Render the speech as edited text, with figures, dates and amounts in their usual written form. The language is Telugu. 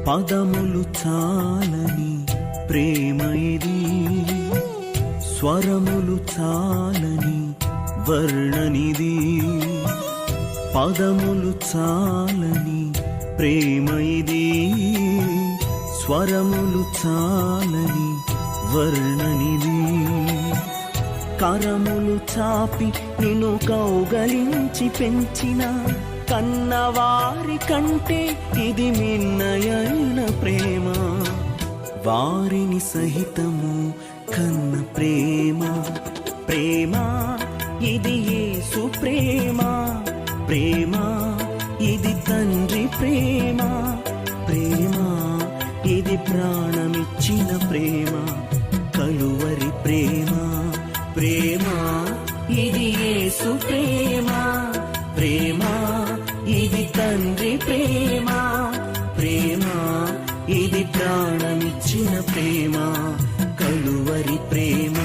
పదములు చాలని ప్రేమ ఇది, స్వరములు చాలని వర్ణనిది. పదములు చాలని ప్రేమ ఇది, స్వరములు చాలని వర్ణనిది. కరములు చాపి నిన్ను కౌగలించి పెంచిన కన్నవారి కంటే ఇది మిన్నయైన ప్రేమ. వారిని సహితము కన్న ప్రేమ. ప్రేమ ఇది యేసు ప్రేమ. ప్రేమ ఇది తండ్రి ప్రేమ. ప్రేమ ఇది ప్రాణమిచ్చిన ప్రేమ, కలువరి ప్రేమ. ప్రేమ ఇది యేసు ప్రేమ. ప్రేమ ఇది తండ్రి ప్రేమ. ప్రేమ ఇది ప్రాణమిచ్చిన ప్రేమ, కలువరి ప్రేమ.